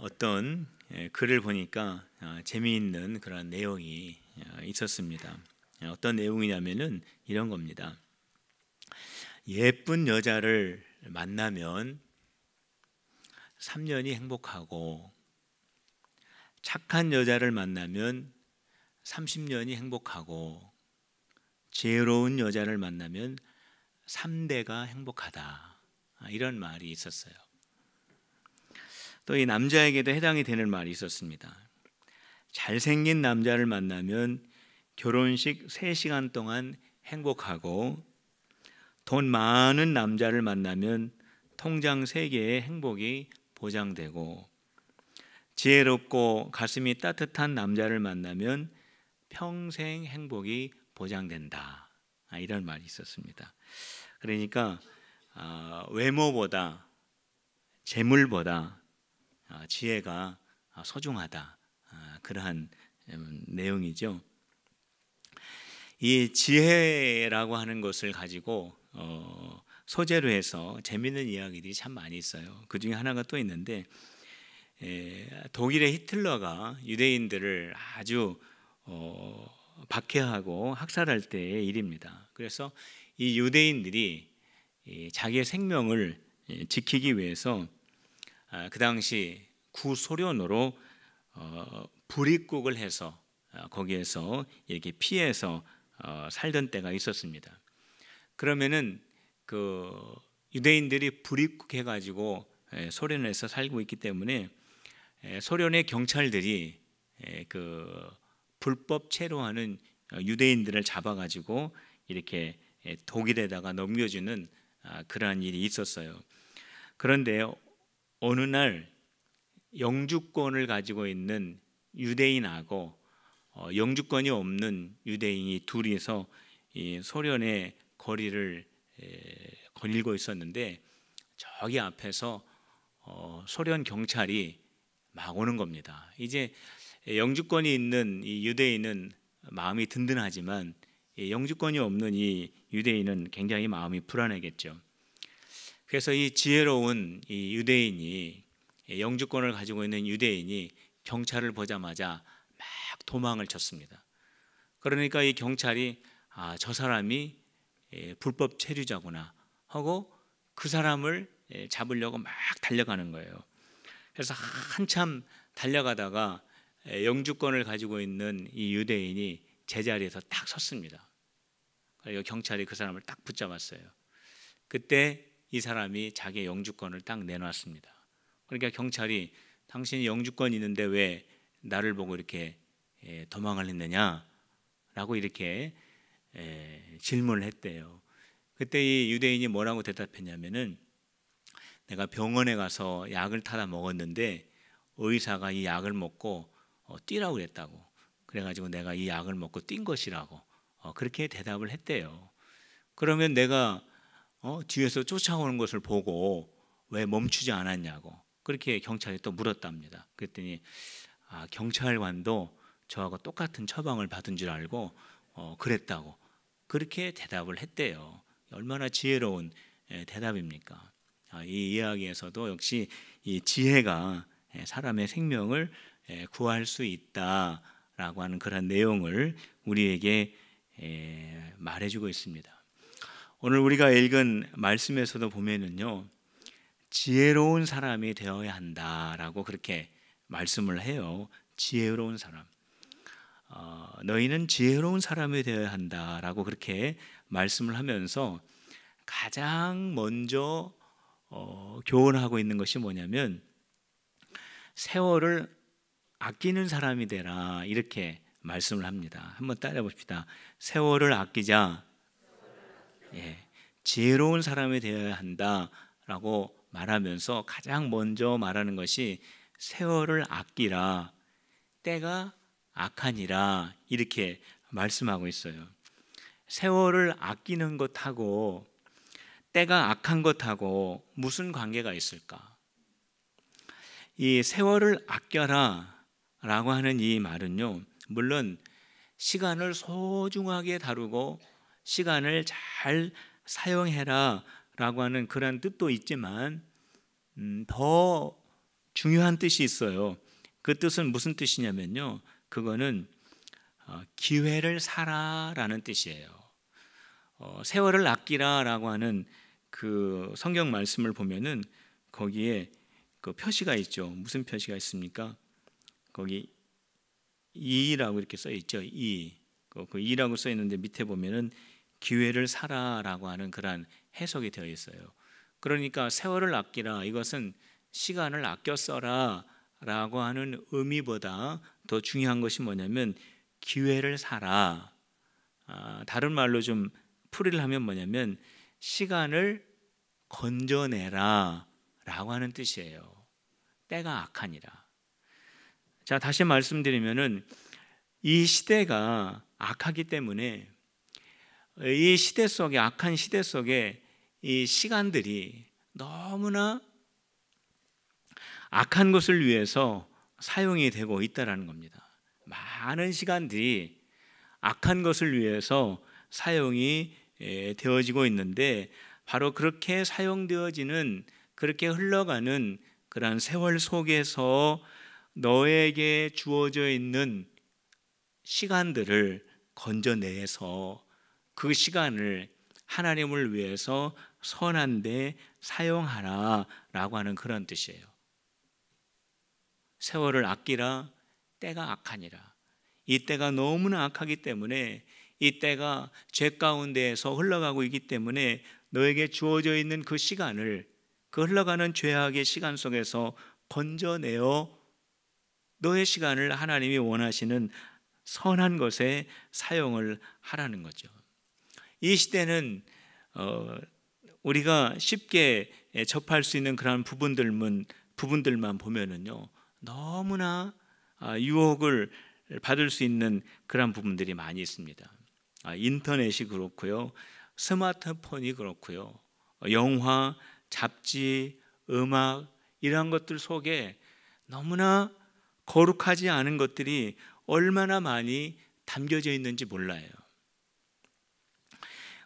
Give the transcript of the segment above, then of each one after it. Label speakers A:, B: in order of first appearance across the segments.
A: 어떤 글을 보니까 재미있는 그런 내용이 있었습니다. 어떤 내용이냐면은 이런 겁니다. 예쁜 여자를 만나면 3년이 행복하고 착한 여자를 만나면 30년이 행복하고 지혜로운 여자를 만나면 3대가 행복하다. 이런 말이 있었어요. 또 이 남자에게도 해당이 되는 말이 있었습니다. 잘생긴 남자를 만나면 결혼식 3시간 동안 행복하고 돈 많은 남자를 만나면 통장 3개의 행복이 보장되고 지혜롭고 가슴이 따뜻한 남자를 만나면 평생 행복이 보장된다. 이런 말이 있었습니다. 그러니까 외모보다 재물보다 지혜가 소중하다. 그러한 내용이죠. 이 지혜라고 하는 것을 가지고 소재로 해서 재미있는 이야기들이 참 많이 있어요. 그 중에 하나가 또 있는데 독일의 히틀러가 유대인들을 아주 박해하고 학살할 때의 일입니다. 그래서 이 유대인들이 자기의 생명을 지키기 위해서 그 당시 구소련으로 불입국을 해서 거기에서 이렇게 피해서 살던 때가 있었습니다. 그러면은 그 유대인들이 불입국해 가지고 소련에서 살고 있기 때문에 소련의 경찰들이 그 불법 체류하는 유대인들을 잡아 가지고 이렇게 독일에다가 넘겨주는 그러한 일이 있었어요. 그런데 어느 날 영주권을 가지고 있는 유대인하고 영주권이 없는 유대인이 둘이서 이 소련의 거리를 거닐고 있었는데 저기 앞에서 소련 경찰이 막 오는 겁니다. 이제 영주권이 있는 이 유대인은 마음이 든든하지만 영주권이 없는 이 유대인은 굉장히 마음이 불안하겠죠. 그래서 이 지혜로운 이 유대인이 영주권을 가지고 있는 유대인이 경찰을 보자마자 막 도망을 쳤습니다. 그러니까 이 경찰이 저 사람이 불법 체류자구나 하고 그 사람을 잡으려고 막 달려가는 거예요. 그래서 한참 달려가다가 영주권을 가지고 있는 이 유대인이 제자리에서 딱 섰습니다. 그리고 경찰이 그 사람을 딱 붙잡았어요. 그때 이 사람이 자기의 영주권을 딱 내놨습니다. 그러니까 경찰이 당신이 영주권이 있는데 왜 나를 보고 이렇게 도망을 했느냐라고 이렇게 질문을 했대요. 그때 이 유대인이 뭐라고 대답했냐면은 내가 병원에 가서 약을 타다 먹었는데 의사가 이 약을 먹고 뛰라고 그랬다고. 그래가지고 내가 이 약을 먹고 뛴 것이라고 그렇게 대답을 했대요. 그러면 내가 뒤에서 쫓아오는 것을 보고 왜 멈추지 않았냐고 그렇게 경찰이 또 물었답니다. 그랬더니 경찰관도 저하고 똑같은 처방을 받은 줄 알고 그랬다고 그렇게 대답을 했대요. 얼마나 지혜로운 대답입니까? 이 이야기에서도 역시 이 지혜가 사람의 생명을 구할 수 있다라고 하는 그런 내용을 우리에게 말해주고 있습니다. 오늘 우리가 읽은 말씀에서도 보면은요, 지혜로운 사람이 되어야 한다라고 그렇게 말씀을 해요. 지혜로운 사람. 너희는 지혜로운 사람이 되어야 한다라고 그렇게 말씀을 하면서 가장 먼저 교훈하고 있는 것이 뭐냐면 세월을 아끼는 사람이 되라 이렇게 말씀을 합니다. 한번 따라해 봅시다. 세월을 아끼자. 지혜로운 사람이 되어야 한다라고 말하면서 가장 먼저 말하는 것이 세월을 아끼라 때가 악하니라 이렇게 말씀하고 있어요. 세월을 아끼는 것하고 때가 악한 것하고 무슨 관계가 있을까? 이 세월을 아껴라 라고 하는 이 말은요, 물론 시간을 소중하게 다루고 시간을 잘 사용해라 라고 하는 그런 뜻도 있지만 더 중요한 뜻이 있어요. 그 뜻은 무슨 뜻이냐면요, 그거는 기회를 사라라는 뜻이에요. 세월을 아끼라라고 하는 그 성경 말씀을 보면은 거기에 그 표시가 있죠. 무슨 표시가 있습니까? 거기 이라고 이렇게 써 있죠. 그 이라고 써 있는데 밑에 보면은 기회를 사라라고 하는 그러한 해석이 되어 있어요. 그러니까 세월을 아끼라, 이것은 시간을 아껴 써라라고 하는 의미보다 더 중요한 것이 뭐냐면 기회를 사라. 다른 말로 좀 풀이를 하면 뭐냐면 시간을 건져내라 라고 하는 뜻이에요. 때가 악하니라. 자, 다시 말씀드리면은 이 시대가 악하기 때문에 이 시대 속에, 악한 시대 속에 이 시간들이 너무나 악한 것을 위해서 사용이 되고 있다는 겁니다. 많은 시간들이 악한 것을 위해서 사용이 되어지고 있는데, 바로 그렇게 사용되어지는, 그렇게 흘러가는 그러한 세월 속에서 너에게 주어져 있는 시간들을 건져내서 그 시간을 하나님을 위해서 선한 데 사용하라 라고 하는 그런 뜻이에요. 세월을 아끼라, 때가 악하니라. 이 때가 너무나 악하기 때문에, 이 때가 죄 가운데에서 흘러가고 있기 때문에 너에게 주어져 있는 그 시간을, 그 흘러가는 죄악의 시간 속에서 건져내어 너의 시간을 하나님이 원하시는 선한 것에 사용을 하라는 거죠. 이 시대는 우리가 쉽게 접할 수 있는 그런 부분들만 보면은요, 너무나 유혹을 받을 수 있는 그런 부분들이 많이 있습니다. 인터넷이 그렇고요, 스마트폰이 그렇고요, 영화, 잡지, 음악, 이런 것들 속에 너무나 거룩하지 않은 것들이 얼마나 많이 담겨져 있는지 몰라요.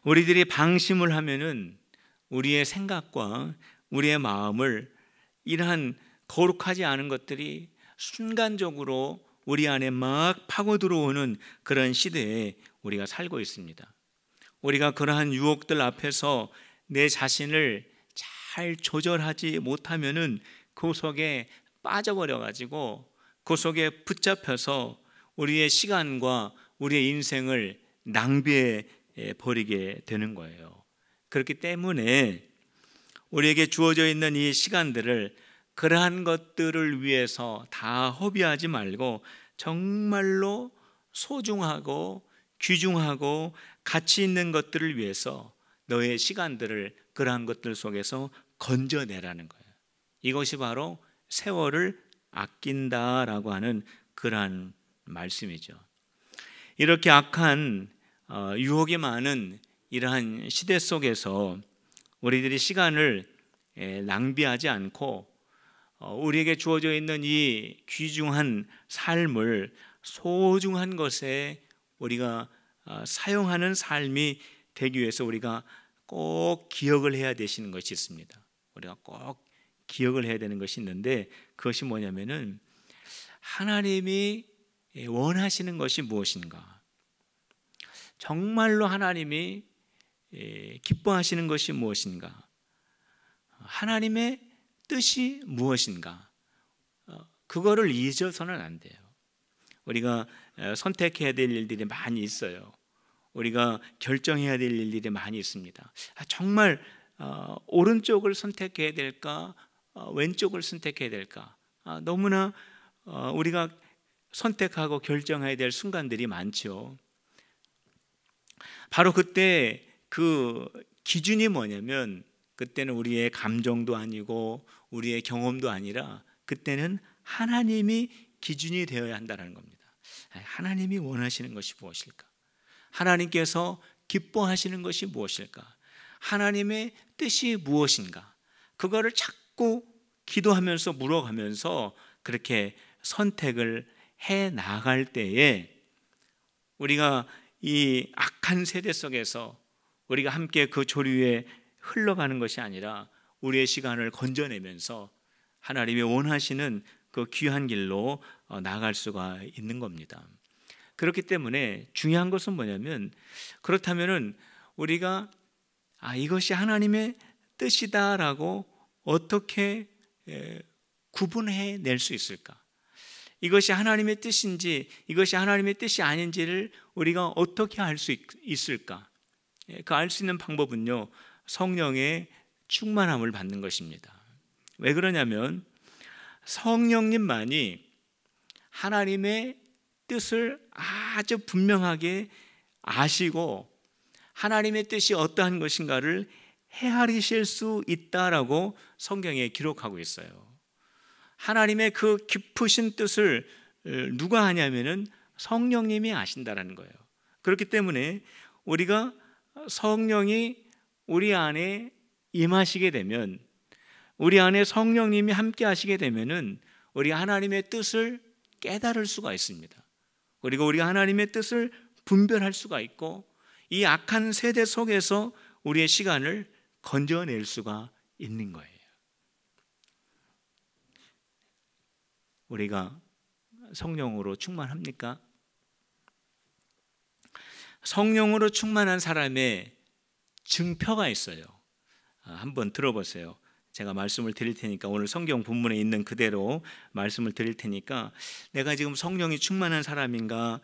A: 우리들이 방심을 하면은 우리의 생각과 우리의 마음을 이러한 거룩하지 않은 것들이 순간적으로 우리 안에 막 파고 들어오는 그런 시대에 우리가 살고 있습니다. 우리가 그러한 유혹들 앞에서 내 자신을 잘 조절하지 못하면은 그 속에 빠져버려 가지고 그 속에 붙잡혀서 우리의 시간과 우리의 인생을 낭비해 버리게 되는 거예요. 그렇기 때문에 우리에게 주어져 있는 이 시간들을 그러한 것들을 위해서 다 허비하지 말고 정말로 소중하고 귀중하고 가치 있는 것들을 위해서 너의 시간들을 그러한 것들 속에서 건져내라는 거예요. 이것이 바로 세월을 아낀다라고 하는 그러한 말씀이죠. 이렇게 악한 유혹이 많은 이러한 시대 속에서 우리들이 시간을 낭비하지 않고 우리에게 주어져 있는 이 귀중한 삶을 소중한 것에 우리가 사용하는 삶이 되기 위해서 우리가 꼭 기억을 해야 되시는 것이 있습니다. 우리가 꼭 기억을 해야 되는 것이 있는데, 그것이 뭐냐면은 하나님이 원하시는 것이 무엇인가, 정말로 하나님이 기뻐하시는 것이 무엇인가, 하나님의 뜻이 무엇인가, 그거를 잊어서는 안 돼요. 우리가 선택해야 될 일들이 많이 있어요. 우리가 결정해야 될 일들이 많이 있습니다. 정말 오른쪽을 선택해야 될까, 왼쪽을 선택해야 될까, 너무나 우리가 선택하고 결정해야 될 순간들이 많죠. 바로 그때 그 기준이 뭐냐면, 그때는 우리의 감정도 아니고 우리의 경험도 아니라 그때는 하나님이 기준이 되어야 한다는 겁니다. 하나님이 원하시는 것이 무엇일까? 하나님께서 기뻐하시는 것이 무엇일까? 하나님의 뜻이 무엇인가? 그거를 자꾸 기도하면서 물어가면서 그렇게 선택을 해 나갈 때에 우리가 이 악한 세대 속에서 우리가 함께 그 조류에 흘러가는 것이 아니라 우리의 시간을 건져내면서 하나님이 원하시는 그 귀한 길로 나아갈 수가 있는 겁니다. 그렇기 때문에 중요한 것은 뭐냐면, 그렇다면은 우리가 이것이 하나님의 뜻이다라고 어떻게 구분해 낼 수 있을까? 이것이 하나님의 뜻인지 이것이 하나님의 뜻이 아닌지를 우리가 어떻게 알 수 있을까? 그 알 수 있는 방법은요, 성령의 충만함을 받는 것입니다. 왜 그러냐면 성령님만이 하나님의 뜻을 아주 분명하게 아시고 하나님의 뜻이 어떠한 것인가를 헤아리실 수 있다라고 성경에 기록하고 있어요. 하나님의 그 깊으신 뜻을 누가 아냐면은 성령님이 아신다라는 거예요. 그렇기 때문에 우리가 성령이 우리 안에 임하시게 되면, 우리 안에 성령님이 함께 하시게 되면은 우리 하나님의 뜻을 깨달을 수가 있습니다. 그리고 우리가 하나님의 뜻을 분별할 수가 있고 이 악한 세대 속에서 우리의 시간을 건져낼 수가 있는 거예요. 우리가 성령으로 충만합니까? 성령으로 충만한 사람의 증표가 있어요. 한번 들어보세요. 제가 말씀을 드릴 테니까 오늘 성경 본문에 있는 그대로 말씀을 드릴 테니까 내가 지금 성령이 충만한 사람인가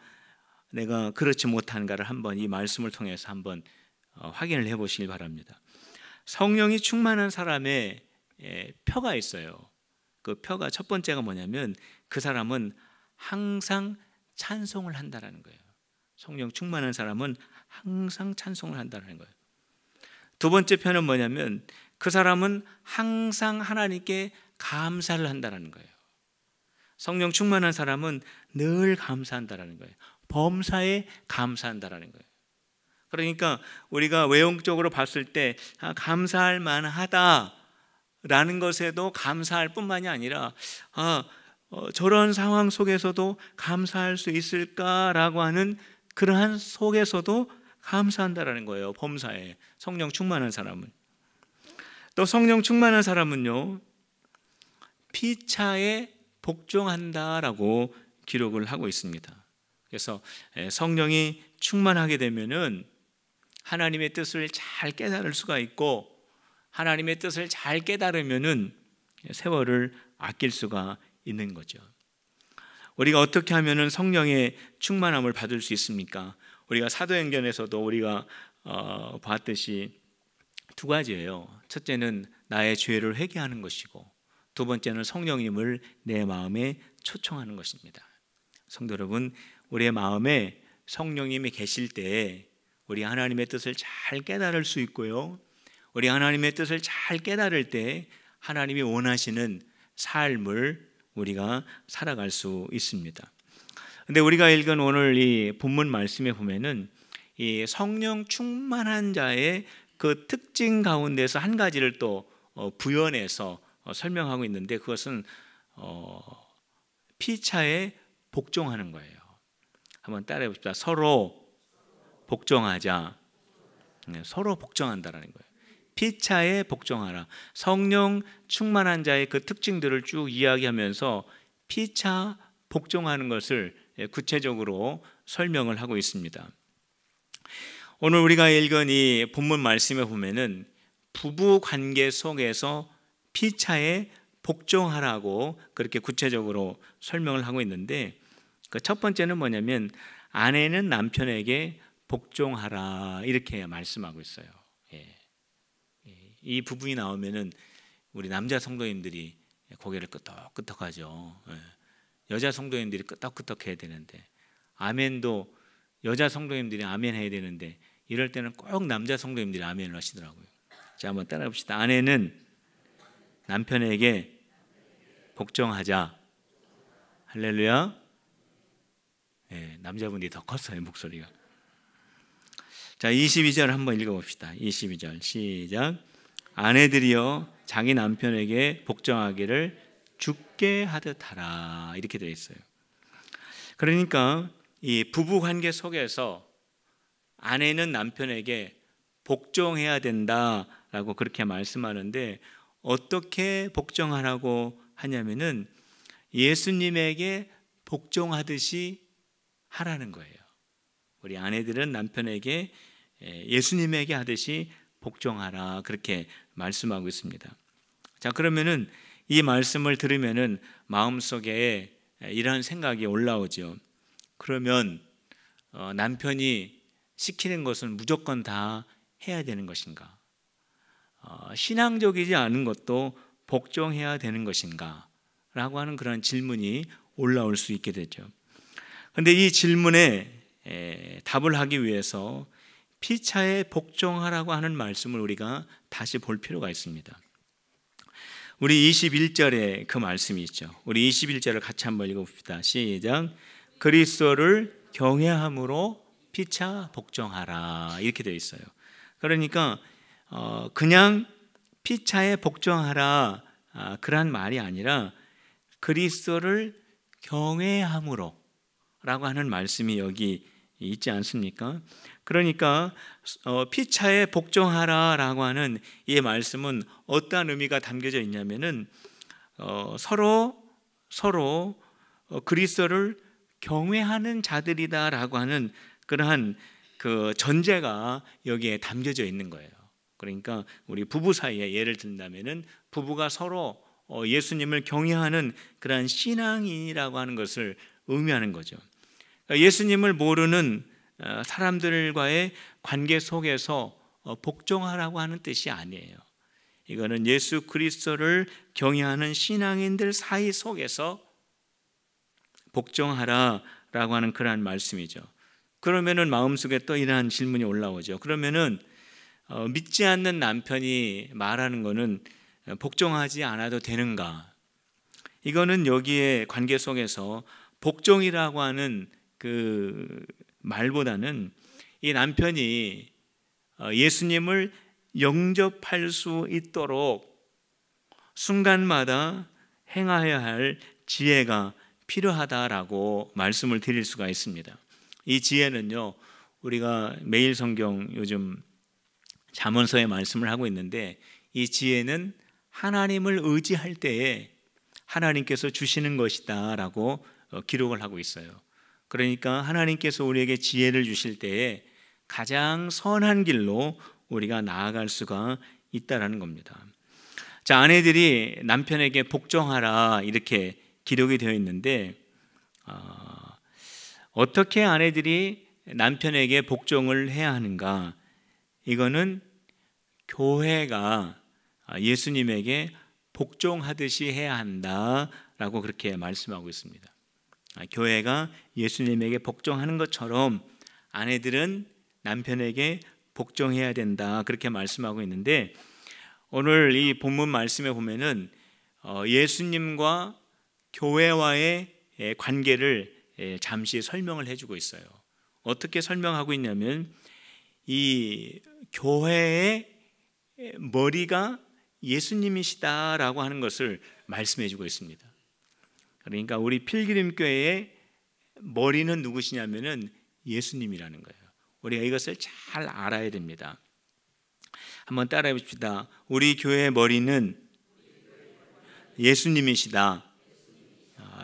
A: 내가 그렇지 못한가를 한번 이 말씀을 통해서 한번 확인을 해보시길 바랍니다. 성령이 충만한 사람의 표가 있어요. 그 표가 첫 번째가 뭐냐면 그 사람은 항상 찬송을 한다라는 거예요. 성령 충만한 사람은 항상 찬송을 한다는 거예요. 두 번째 표는 뭐냐면 그 사람은 항상 하나님께 감사를 한다는 거예요. 성령 충만한 사람은 늘 감사한다는 거예요. 범사에 감사한다는 거예요. 그러니까 우리가 외형적으로 봤을 때 감사할 만하다라는 것에도 감사할 뿐만이 아니라 저런 상황 속에서도 감사할 수 있을까라고 하는 그러한 속에서도 감사한다라는 거예요. 범사에 성령 충만한 사람은. 또 성령 충만한 사람은요, 피차에 복종한다라고 기록을 하고 있습니다. 그래서 성령이 충만하게 되면은 하나님의 뜻을 잘 깨달을 수가 있고 하나님의 뜻을 잘 깨달으면은 세월을 아낄 수가 있는 거죠. 우리가 어떻게 하면은 성령의 충만함을 받을 수 있습니까? 우리가 사도행전에서도 우리가 봤듯이 두 가지예요. 첫째는 나의 죄를 회개하는 것이고 두 번째는 성령님을 내 마음에 초청하는 것입니다. 성도 여러분, 우리의 마음에 성령님이 계실 때 우리 하나님의 뜻을 잘 깨달을 수 있고요, 우리 하나님의 뜻을 잘 깨달을 때 하나님이 원하시는 삶을 우리가 살아갈 수 있습니다. 근데 우리가 읽은 오늘 이 본문 말씀에 보면은 이 성령 충만한 자의 그 특징 가운데서 한 가지를 또 부연해서 설명하고 있는데 그것은 피차에 복종하는 거예요. 한번 따라해 봅시다. 서로 복종하자. 서로 복종한다라는 거예요. 피차에 복종하라. 성령 충만한 자의 그 특징들을 쭉 이야기하면서 피차 복종하는 것을 구체적으로 설명을 하고 있습니다. 오늘 우리가 읽은 이 본문 말씀에 보면은 부부 관계 속에서 피차에 복종하라고 그렇게 구체적으로 설명을 하고 있는데 그 첫 번째는 뭐냐면 아내는 남편에게 복종하라 이렇게 말씀하고 있어요. 이 부분이 나오면은 우리 남자 성도님들이 고개를 끄덕끄덕하죠. 여자 성도님들이 끄덕끄덕해야 되는데 아멘도 여자 성도님들이 아멘 해야 되는데 이럴 때는 꼭 남자 성도님들이 아멘을 하시더라고요. 자, 한번 따라해 봅시다. 아내는 남편에게 복종하자. 할렐루야. 남자분이 더 컸어요, 목소리가. 자, 22절 한번 읽어봅시다. 22절 시작. 아내들이여 자기 남편에게 복종하기를 주께 하듯 하라 이렇게 되어 있어요. 그러니까 이 부부 관계 속에서 아내는 남편에게 복종해야 된다라고 그렇게 말씀하는데 어떻게 복종하라고 하냐면은 예수님에게 복종하듯이 하라는 거예요. 우리 아내들은 남편에게 예수님에게 하듯이 복종하라, 그렇게 말씀하고 있습니다. 자, 그러면은 이 말씀을 들으면은 마음속에 이런 생각이 올라오죠. 그러면 남편이 시키는 것은 무조건 다 해야 되는 것인가? 신앙적이지 않은 것도 복종해야 되는 것인가? 라고 하는 그런 질문이 올라올 수 있게 되죠. 그런데 이 질문에 답을 하기 위해서 피차에 복종하라고 하는 말씀을 우리가 다시 볼 필요가 있습니다. 우리 21절에 그 말씀이 있죠. 우리 21절을 같이 한번 읽어봅시다. 시작. 그리스도를 경외함으로 피차 복종하라, 이렇게 되어 있어요. 그러니까 그냥 피차에 복종하라, 그런 말이 아니라 그리스도를 경외함으로 라고 하는 말씀이 여기 있지 않습니까? 그러니까 피차에 복종하라 라고 하는 이 말씀은 어떠한 의미가 담겨져 있냐면은 서로 그리스도를 경외하는 자들이다 라고 하는 그러한 그 전제가 여기에 담겨져 있는 거예요. 그러니까 우리 부부 사이에 예를 든다면은 부부가 서로 예수님을 경외하는 그러한 신앙인이라고 하는 것을 의미하는 거죠. 예수님을 모르는 사람들과의 관계 속에서 복종하라고 하는 뜻이 아니에요. 이거는 예수 그리스도를 경외하는 신앙인들 사이 속에서 복종하라라고 하는 그러한 말씀이죠. 그러면은 마음속에 또 이러한 질문이 올라오죠. 그러면은 믿지 않는 남편이 말하는 거는 복종하지 않아도 되는가? 이거는 여기에 관계 속에서 복종이라고 하는 그 말보다는 이 남편이 예수님을 영접할 수 있도록 순간마다 행하여야 할 지혜가 필요하다라고 말씀을 드릴 수가 있습니다. 이 지혜는요, 우리가 매일 성경 요즘 잠언서에 말씀을 하고 있는데, 이 지혜는 하나님을 의지할 때에 하나님께서 주시는 것이다 라고 기록을 하고 있어요. 그러니까 하나님께서 우리에게 지혜를 주실 때에 가장 선한 길로 우리가 나아갈 수가 있다라는 겁니다. 자, 아내들이 남편에게 복종하라 이렇게 기록이 되어 있는데 어떻게 아내들이 남편에게 복종을 해야 하는가? 이거는 교회가 예수님에게 복종하듯이 해야 한다라고 그렇게 말씀하고 있습니다. 교회가 예수님에게 복종하는 것처럼 아내들은 남편에게 복종해야 된다, 그렇게 말씀하고 있는데, 오늘 이 본문 말씀에 보면은 예수님과 교회와의 관계를 잠시 설명을 해주고 있어요. 어떻게 설명하고 있냐면 이 교회의 머리가 예수님이시다라고 하는 것을 말씀해주고 있습니다. 그러니까 우리 필그림교회의 머리는 누구시냐면은 예수님이라는 거예요. 우리가 이것을 잘 알아야 됩니다. 한번 따라해 봅시다. 우리 교회의 머리는 예수님이시다.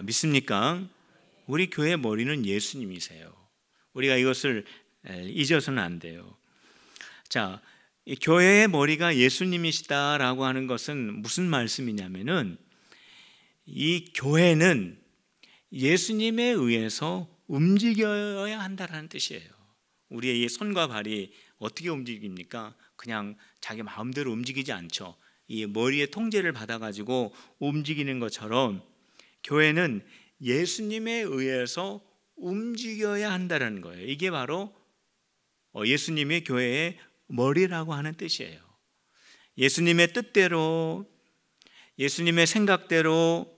A: 믿습니까? 우리 교회의 머리는 예수님이세요. 우리가 이것을 잊어서는 안 돼요. 자, 이 교회의 머리가 예수님이시다라고 하는 것은 무슨 말씀이냐면은 이 교회는 예수님에 의해서 움직여야 한다는 뜻이에요. 우리의 이 손과 발이 어떻게 움직입니까? 그냥 자기 마음대로 움직이지 않죠. 이 머리의 통제를 받아가지고 움직이는 것처럼 교회는 예수님에 의해서 움직여야 한다는 거예요. 이게 바로 예수님의 교회의 머리라고 하는 뜻이에요. 예수님의 뜻대로, 예수님의 생각대로,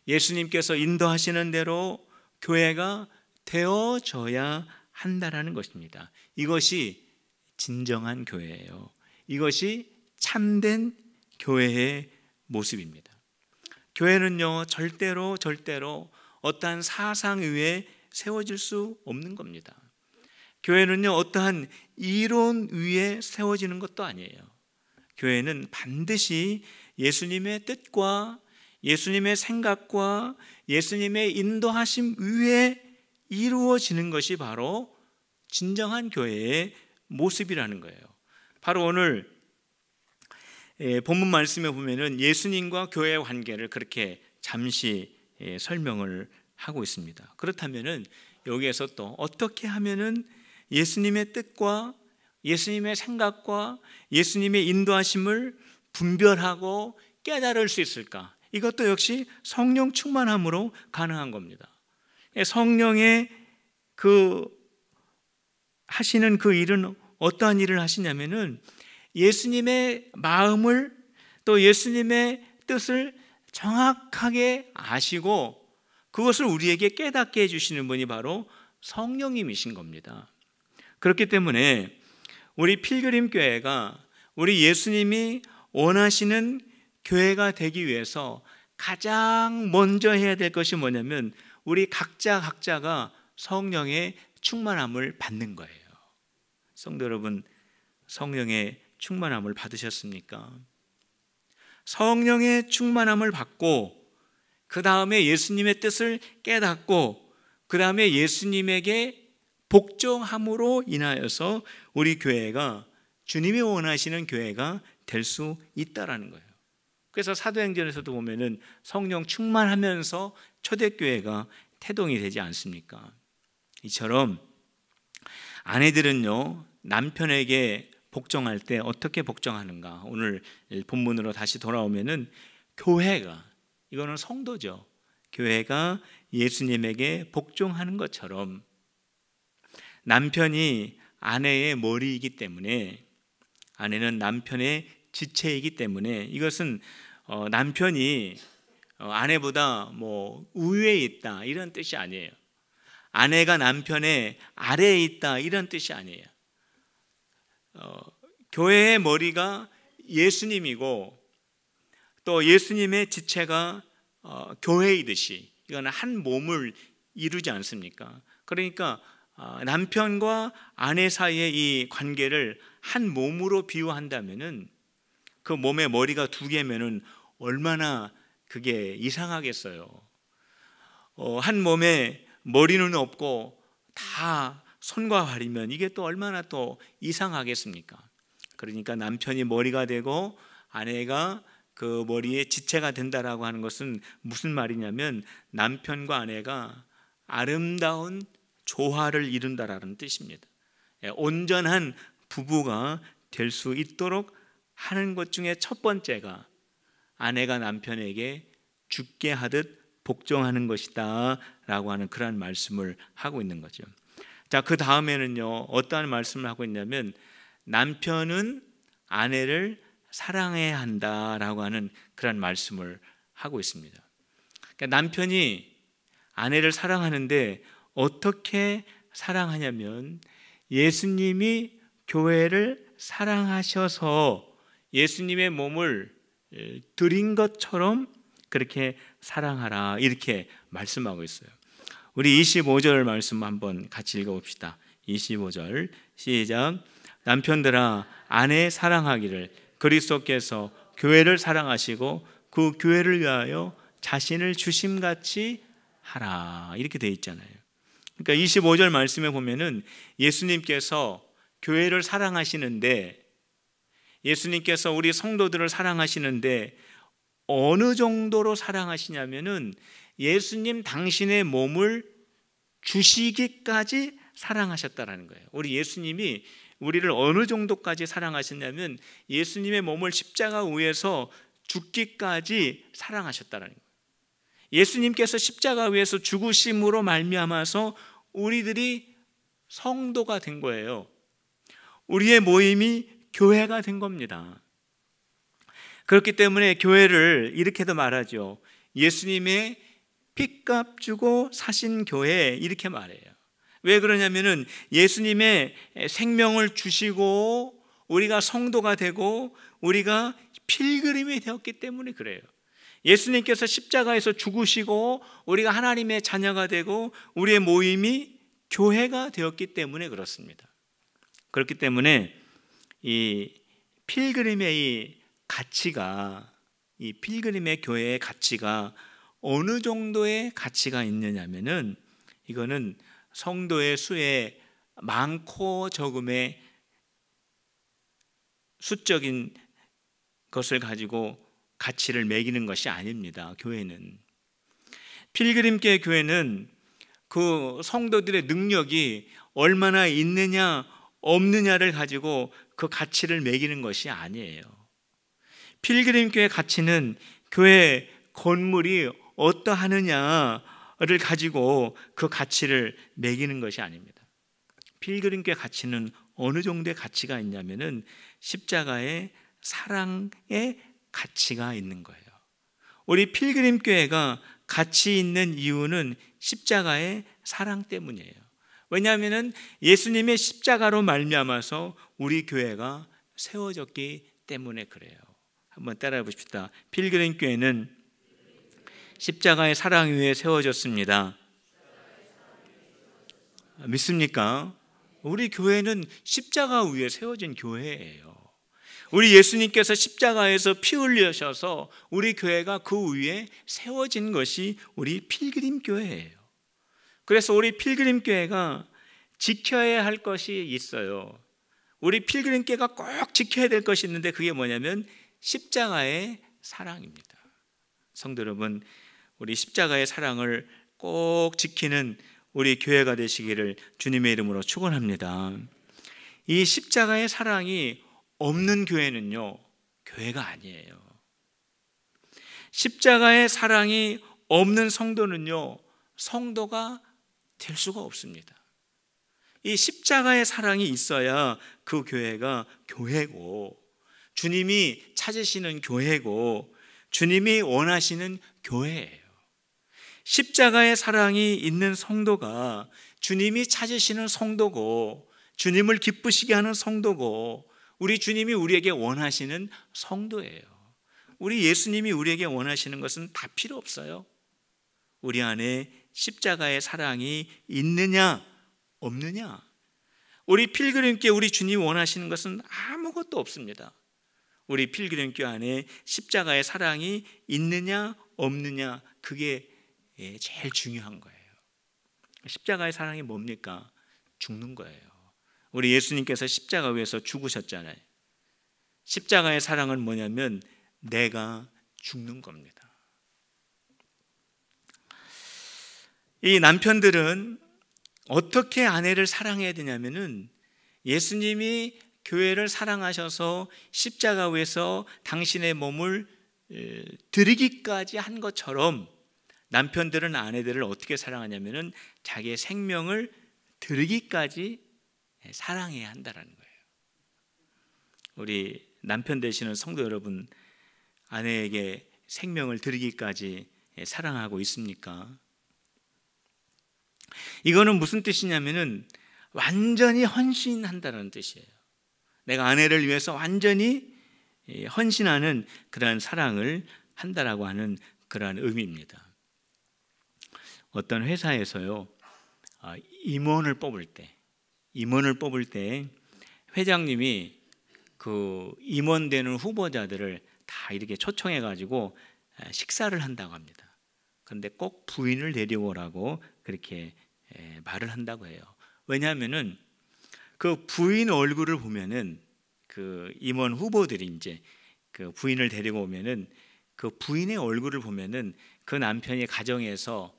A: 예수님께서 인도하시는 대로 교회가 되어져야 한다는 것입니다. 이것이 진정한 교회예요. 이것이 참된 교회의 모습입니다. 교회는요, 절대로 어떠한 사상 위에 세워질 수 없는 겁니다. 교회는요, 어떠한 이론 위에 세워지는 것도 아니에요. 교회는 반드시 예수님의 뜻과 예수님의 생각과 예수님의 인도하심 위에 이루어지는 것이 바로 진정한 교회의 모습이라는 거예요. 바로 오늘 본문 말씀에 보면은 예수님과 교회의 관계를 그렇게 잠시 설명을 하고 있습니다. 그렇다면은 여기에서 또 어떻게 하면은 예수님의 뜻과 예수님의 생각과 예수님의 인도하심을 분별하고 깨달을 수 있을까? 이것도 역시 성령 충만함으로 가능한 겁니다. 성령의 하시는 그 일은 어떠한 일을 하시냐면은 예수님의 마음을 또 예수님의 뜻을 정확하게 아시고 그것을 우리에게 깨닫게 해주시는 분이 바로 성령님이신 겁니다. 그렇기 때문에 우리 필그림 교회가 우리 예수님이 원하시는 교회가 되기 위해서 가장 먼저 해야 될 것이 뭐냐면 우리 각자가 성령의 충만함을 받는 거예요. 성도 여러분, 성령의 충만함을 받으셨습니까? 성령의 충만함을 받고 그 다음에 예수님의 뜻을 깨닫고 그 다음에 예수님에게 복종함으로 인하여서 우리 교회가 주님이 원하시는 교회가 될 수 있다라는 거예요. 그래서 사도행전에서도 보면은 성령 충만하면서 초대교회가 태동이 되지 않습니까? 이처럼 아내들은요, 남편에게 복종할 때 어떻게 복종하는가? 오늘 본문으로 다시 돌아오면은 교회가, 이거는 성도죠. 교회가 예수님에게 복종하는 것처럼 남편이 아내의 머리이기 때문에, 아내는 남편의 지체이기 때문에 이것은 남편이 아내보다 뭐 우위에 있다 이런 뜻이 아니에요. 아내가 남편의 아래에 있다 이런 뜻이 아니에요. 교회의 머리가 예수님이고 또 예수님의 지체가 교회이듯이 이거는 한 몸을 이루지 않습니까? 그러니까 남편과 아내 사이의 이 관계를 한 몸으로 비유한다면은 그 몸의 머리가 두 개면은 얼마나 그게 이상하겠어요. 한 몸에 머리는 없고 다 손과 발이면 이게 또 얼마나 또 이상하겠습니까? 그러니까 남편이 머리가 되고 아내가 그 머리의 지체가 된다라고 하는 것은 무슨 말이냐면 남편과 아내가 아름다운 조화를 이룬다라는 뜻입니다. 온전한 부부가 될 수 있도록 하는 것 중에 첫 번째가 아내가 남편에게 죽게 하듯 복종하는 것이다 라고 하는 그런 말씀을 하고 있는 거죠. 자, 그 다음에는요, 어떠한 말씀을 하고 있냐면 남편은 아내를 사랑해야 한다라고 하는 그런 말씀을 하고 있습니다. 그러니까 남편이 아내를 사랑하는데 어떻게 사랑하냐면 예수님이 교회를 사랑하셔서 예수님의 몸을 드린 것처럼 그렇게 사랑하라 이렇게 말씀하고 있어요. 우리 25절 말씀 한번 같이 읽어봅시다. 25절 시작. 남편들아 아내 사랑하기를 그리스도께서 교회를 사랑하시고 그 교회를 위하여 자신을 주심같이 하라 이렇게 되어 있잖아요. 그러니까 25절 말씀에 보면은 예수님께서 교회를 사랑하시는데 예수님께서 우리 성도들을 사랑하시는데 어느 정도로 사랑하시냐면은 예수님 당신의 몸을 주시기까지 사랑하셨다라는 거예요. 우리 예수님이 우리를 어느 정도까지 사랑하셨냐면 예수님의 몸을 십자가 위에서 죽기까지 사랑하셨다라는 거예요. 예수님께서 십자가 위에서 죽으심으로 말미암아서 우리들이 성도가 된 거예요. 우리의 모임이 교회가 된 겁니다. 그렇기 때문에 교회를 이렇게도 말하죠. 예수님의 핏값 주고 사신 교회 이렇게 말해요. 왜 그러냐면은 예수님의 생명을 주시고 우리가 성도가 되고 우리가 필그림이 되었기 때문에 그래요. 예수님께서 십자가에서 죽으시고 우리가 하나님의 자녀가 되고 우리의 모임이 교회가 되었기 때문에 그렇습니다. 그렇기 때문에 이 필그림의 이 가치가 이 필그림의 교회의 가치가 어느 정도의 가치가 있느냐면은 이거는 성도의 수의 많고 적음의 수적인 것을 가지고 가치를 매기는 것이 아닙니다. 교회는, 필그림교회 교회는 그 성도들의 능력이 얼마나 있느냐 없느냐를 가지고 그 가치를 매기는 것이 아니에요. 필그림교회 가치는 교회 건물이 어떠하느냐를 가지고 그 가치를 매기는 것이 아닙니다. 필그림교회 가치는 어느 정도의 가치가 있냐면은 십자가의 사랑의 가치가 있는 거예요. 우리 필그림교회가 가치 있는 이유는 십자가의 사랑 때문이에요. 왜냐하면은 예수님의 십자가로 말미암아서 우리 교회가 세워졌기 때문에 그래요. 한번 따라해 보십시다. 필그림 교회는 십자가의 사랑 위에 세워졌습니다. 믿습니까? 우리 교회는 십자가 위에 세워진 교회예요. 우리 예수님께서 십자가에서 피 흘리셔서 우리 교회가 그 위에 세워진 것이 우리 필그림 교회예요. 그래서 우리 필그림 교회가 지켜야 할 것이 있어요. 우리 필그림 교회가 꼭 지켜야 될 것이 있는데 그게 뭐냐면 십자가의 사랑입니다. 성도 여러분, 우리 십자가의 사랑을 꼭 지키는 우리 교회가 되시기를 주님의 이름으로 축원합니다. 이 십자가의 사랑이 없는 교회는요, 교회가 아니에요. 십자가의 사랑이 없는 성도는요, 성도가 될 수가 없습니다. 이 십자가의 사랑이 있어야 그 교회가 교회고, 주님이 찾으시는 교회고, 주님이 원하시는 교회예요. 십자가의 사랑이 있는 성도가 주님이 찾으시는 성도고, 주님을 기쁘시게 하는 성도고, 우리 주님이 우리에게 원하시는 성도예요. 우리 예수님이 우리에게 원하시는 것은 다 필요 없어요. 우리 안에 십자가의 사랑이 있느냐 없느냐, 우리 필그림교회 우리 주님이 원하시는 것은 아무것도 없습니다. 우리 필그림교회 안에 십자가의 사랑이 있느냐 없느냐, 그게 제일 중요한 거예요. 십자가의 사랑이 뭡니까? 죽는 거예요. 우리 예수님께서 십자가 위에서 죽으셨잖아요. 십자가의 사랑은 뭐냐면 내가 죽는 겁니다. 이 남편들은 어떻게 아내를 사랑해야 되냐면은 예수님이 교회를 사랑하셔서 십자가 위에서 당신의 몸을 드리기까지 한 것처럼 남편들은 아내들을 어떻게 사랑하냐면은 자기의 생명을 드리기까지 사랑해야 한다는 거예요. 우리 남편 되시는 성도 여러분, 아내에게 생명을 드리기까지 사랑하고 있습니까? 이거는 무슨 뜻이냐면은 완전히 헌신한다는 뜻이에요. 내가 아내를 위해서 완전히 헌신하는 그러한 사랑을 한다라고 하는 그러한 의미입니다. 어떤 회사에서요, 임원을 뽑을 때 회장님이 그 임원되는 후보자들을 다 이렇게 초청해 가지고 식사를 한다고 합니다. 그런데 꼭 부인을 데려오라고 그렇게 말을 한다고 해요. 왜냐하면은 그 부인 얼굴을 보면은 그 임원 후보들이 이제 그 부인을 데리고 오면은 그 부인의 얼굴을 보면은 그 남편이 가정에서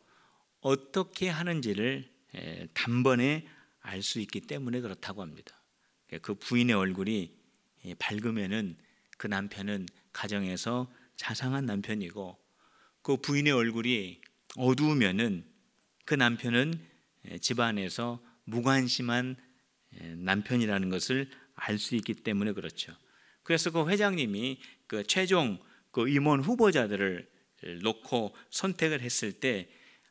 A: 어떻게 하는지를 단번에 알 수 있기 때문에 그렇다고 합니다. 그 부인의 얼굴이 밝으면은 그 남편은 가정에서 자상한 남편이고, 그 부인의 얼굴이 어두우면은 그 남편은 집안에서 무관심한 남편이라는 것을 알 수 있기 때문에 그렇죠. 그래서 그 회장님이 그 최종 그 임원 후보자들을 놓고 선택을 했을 때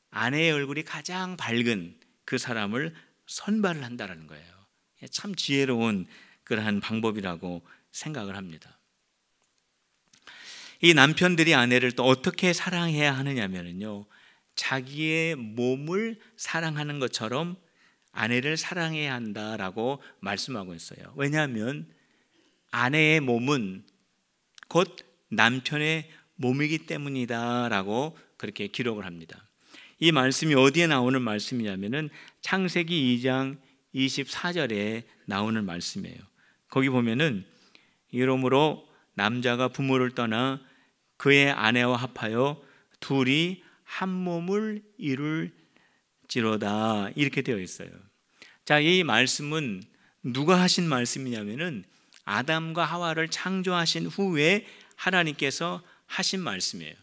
A: 아내의 얼굴이 가장 밝은 그 사람을 선발을 한다는 거예요. 참 지혜로운 그러한 방법이라고 생각을 합니다. 이 남편들이 아내를 또 어떻게 사랑해야 하느냐면요, 자기의 몸을 사랑하는 것처럼 아내를 사랑해야 한다라고 말씀하고 있어요. 왜냐하면 아내의 몸은 곧 남편의 몸이기 때문이다라고 그렇게 기록을 합니다. 이 말씀이 어디에 나오는 말씀이냐면은 창세기 2장 24절에 나오는 말씀이에요. 거기 보면은 이러므로 남자가 부모를 떠나 그의 아내와 합하여 둘이 한 몸을 이룰지로다 이렇게 되어 있어요. 자, 이 말씀은 누가 하신 말씀이냐면은 아담과 하와를 창조하신 후에 하나님께서 하신 말씀이에요.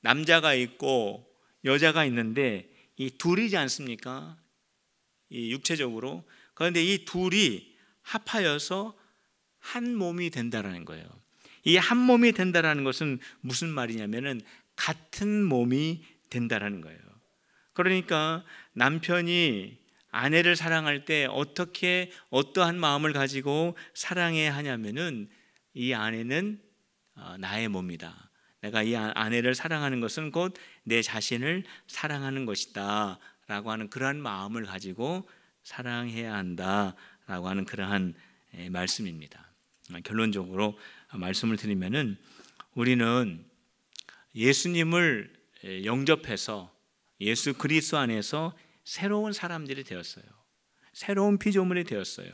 A: 남자가 있고 여자가 있는데 이 둘이지 않습니까? 이 육체적으로. 그런데 이 둘이 합하여서 한 몸이 된다라는 거예요. 이 한 몸이 된다라는 것은 무슨 말이냐면은 같은 몸이 된다라는 거예요. 그러니까 남편이 아내를 사랑할 때 어떻게 어떠한 마음을 가지고 사랑해야 하냐면은 이 아내는 나의 몸이다. 내가 이 아내를 사랑하는 것은 곧 내 자신을 사랑하는 것이다 라고 하는 그러한 마음을 가지고 사랑해야 한다라고 하는 그러한 말씀입니다. 결론적으로 말씀을 드리면은 우리는 예수님을 영접해서 예수 그리스도 안에서 새로운 사람들이 되었어요. 새로운 피조물이 되었어요.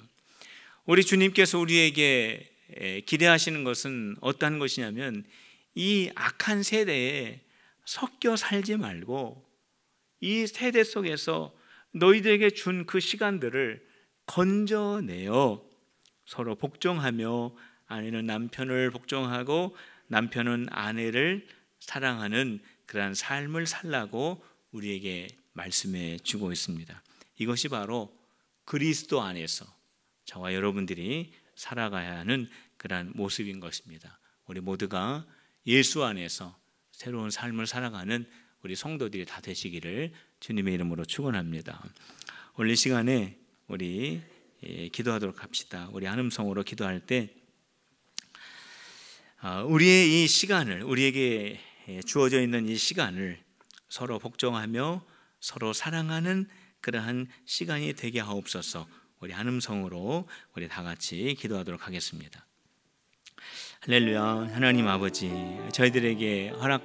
A: 우리 주님께서 우리에게 기대하시는 것은 어떠한 것이냐면 이 악한 세대에 섞여 살지 말고 이 세대 속에서 너희들에게 준 그 시간들을 건져내어 서로 복종하며 아내는 남편을 복종하고 남편은 아내를 사랑하는 그러한 삶을 살라고 우리에게 말씀해 주고 있습니다. 이것이 바로 그리스도 안에서 저와 여러분들이 살아가야 하는 그러한 모습인 것입니다. 우리 모두가 예수 안에서 새로운 삶을 살아가는 우리 성도들이 다 되시기를 주님의 이름으로 축원합니다. 오늘 이 시간에 우리 기도하도록 합시다. 우리 한음성으로 기도할 때 우리의 이 시간을, 우리에게 주어져 있는 이 시간을 서로 복종하며 서로 사랑하는 그러한 시간이 되게 하옵소서. 우리 한음성으로 우리 다 같이 기도하도록 하겠습니다. 할렐루야. 하나님 아버지, 저희들에게 허락